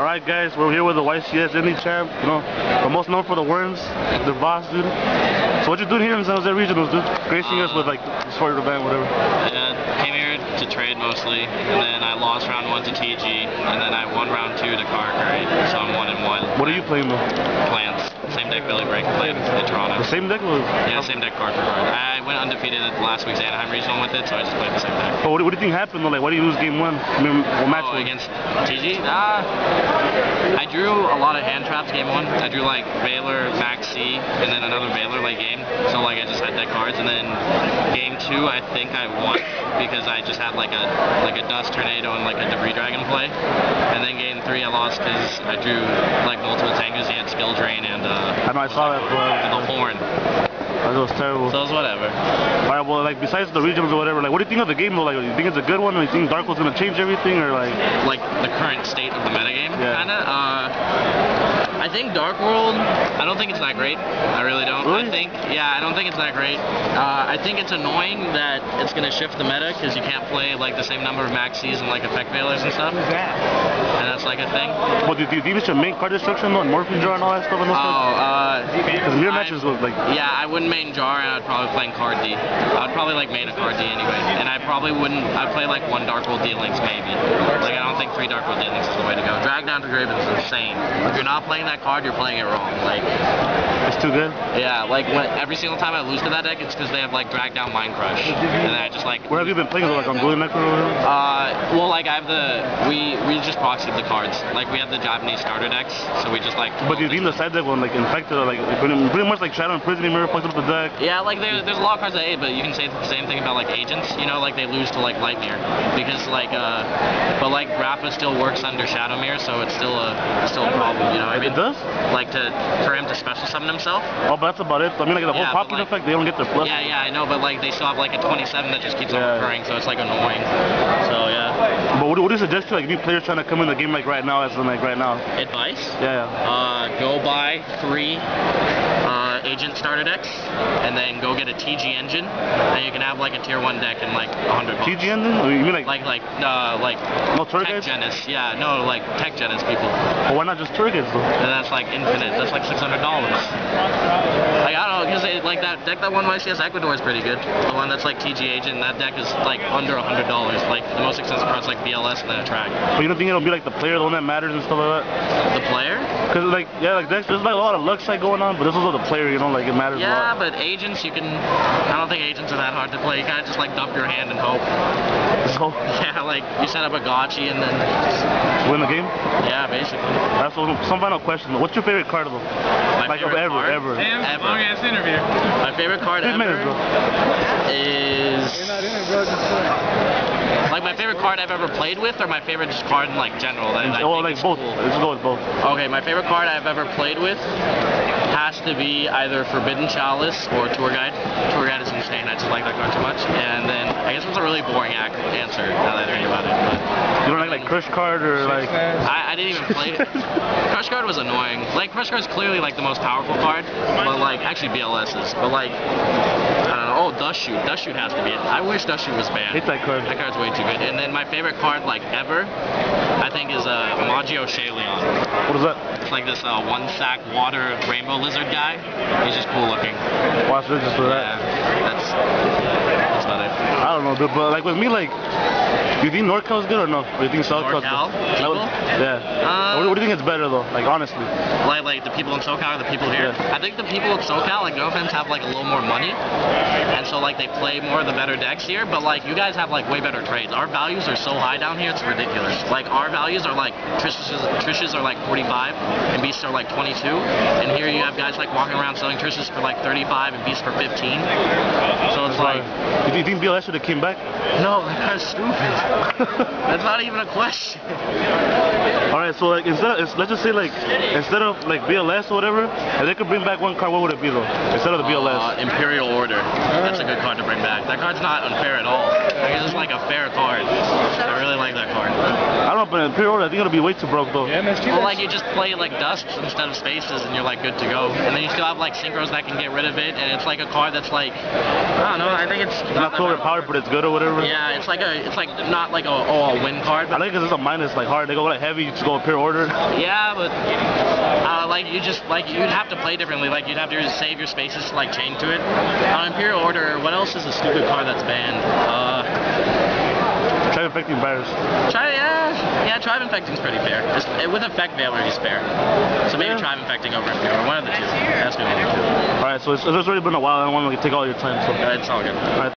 Alright guys, we're here with the YCS Indy champ, you know, the most known for the worms, the boss, dude. So what you doing here in San Jose Regionals, dude? Gracing us with like the sport event, whatever. Yeah, came here to trade mostly, and then I lost round 1 to TG, and then I won round 2 to Car Curry, so I'm 1-1. What are you playing though? Plans. Same deck Billy Break played in Toronto. The same deck? Was... Yeah, same deck card for card. I went undefeated at last week's Anaheim regional with it, so I just played the same deck. But what do you think happened though? Like, why did you lose game 1? I mean, what match was against TG? I drew a lot of hand traps game 1. I drew like Baylor, Max C, and then another Baylor late game. So like I just had deck cards, and then game 2 I think I won because I just had like a Dust Tornado and like a Debris Dragon play. And then game 3 I lost because I drew like multiple Tengus. He had Skill Drain and I know, I saw that. The Horn. That was terrible. So it was whatever. Alright, well, like, besides the regionals or whatever, like, what do you think of the game, though? Like, you think it's a good one, or you think Dark was gonna change everything, or like... Like, the current state of the metagame, yeah. kinda? I think Dark World, I don't think it's that great. I really don't. Really? I don't think it's that great. I think it's annoying that it's gonna shift the meta, because you can't play, like, the same number of Maxis and, like, Effect Veilers and stuff. And that's, like, a thing. Well, do you think it's your main card destruction, though, and Morphine Jar and all that stuff? Because mirror matches was, like... Yeah, I wouldn't main Jar, and I'd probably play card D. I'd probably like main a card D anyway, and I probably wouldn't. I'd play like 1 Dark World D-Links maybe. Like I don't think 3 Dark World D-Links is the way to go. Drag down to Graven is insane. If you're not playing that card, you're playing it wrong. Like it's too good. Yeah, like every single time I lose to that deck, it's because they have like Drag Down Mind Crush, and then I just like. Where have you been playing? Like on Golden Necro or whatever? Well, like I have we just proxied the cards. Like we have the Japanese starter decks, so we just like. But do you think the side deck one like infected or like pretty much like Shadow and Prison Mirror fucked up the deck? Yeah, like there's a lot of cards that hate, but you can say the same thing about like agents, you know, like they lose to like Lightmere because like but like Rappa still works under Shadowmere, so it's still a problem, you know what I mean? It does? Like for him to special summon himself. Oh, but that's about it. I mean, like the whole popular effect, they don't get their plus. Yeah, I know, but like they still have like a 27 that just keeps on recurring, so it's like annoying. So yeah. But what do you suggest to like new players trying to come in the game like right now, as in like right now? Advice? Yeah. Go buy 3 agent starter decks, and then go get a TG engine, and you can have like a tier 1 deck in like $100. TG engine? Or you mean like no Tech Genis? Yeah, no, like Tech Genis people. Well, why not just Turgets though? And that's like infinite. That's like $600. Like I don't know, because like that deck that won YCS Ecuador is pretty good. The one that's like TG agent, that deck is like under $100. Like the most expensive card's like BLS and then a track. But you don't think it'll be like the player, the one that matters and stuff like that? The player? Because like like there's like a lot of luck side going on, but this is also the player, you know, like it matters a lot. Yeah, but agents I don't think agents are that hard to play. You kind of just like dump your hand and hope. So? Yeah, like you set up a gotchi and then win the game? Yeah, basically. That's some final question. What's your favorite card though? My favorite card? Ever. Long ass interview. My favorite card ever is like my favorite card I've ever played with, or my favorite just card in like general. That like both. Cool. Let's go with both. Okay, my favorite card I've ever played with has to be either Forbidden Chalice or Tour Guide. Tour Guide is insane. I just like that card too much. And then I guess it's a really boring answer now that I think about it. But you don't like Crush Card or like? I didn't even play it. Crush Card was annoying. Like Crush Card is clearly like the most powerful card, but like actually BLS is. But like I don't know. Oh, Dust Shoot. Dust Shoot has to be it. I wish Dust Shoot was banned. Hate that card. That card's way too good. And then my favorite card like ever, I think is Magio Shaleon. What is that? It's like this 1-sack water rainbow lizard guy. He's just cool looking. Watch this just for that. Yeah, that's about it. I don't know, dude, but like with me, like, do you think NorCal is good or no? Or do you think SoCal? NorCal? Yeah. What do you think is better though? Like honestly. Like the people in SoCal or the people here? Yeah. I think the people in SoCal, like no offense, have like a little more money, and so like they play more of the better decks here. But like you guys have like way better trades. Our values are so high down here, it's ridiculous. Like our values are like Trishes are like 45 and Beasts are like 22, and here you have guys like walking around selling Trishes for like 35 and Beasts for 15. So it's like. Do you think BLS should have came back? No, that guy's stupid. That's not even a question. Alright, so like let's just say like instead of like BLS or whatever, if they could bring back one card, what would it be though? Instead of the BLS. Imperial Order. That's a good card to bring back. That card's not unfair at all. Like, it's just like a fair card. I really like that. that card. I don't know, but in pre-order, I think it'll be way too broke though. Yeah, man, it's cheap. Well, like you just play like dusts instead of spaces, and you're like good to go. And then you still have like synchros that can get rid of it, and it's like a card that's like, I don't know. I think it's Not too overpowered, but it's good or whatever. Yeah, it's like not like a win card. I But think it's a minus, like hard. They go like heavy, you just go in pre-order. yeah, but like you just like you'd have to play differently. Like you'd have to save your spaces to like chain to it. On Imperial Order, what else is a stupid card that's banned? Try infecting virus. Tribe Infecting's pretty fair. Just, with Effect Veiler, he's fair. So maybe Tribe Infecting over Imperial, one of the two. That's good. Alright, so it's already been a while. I don't want to take all your time. So It's all good. Alright.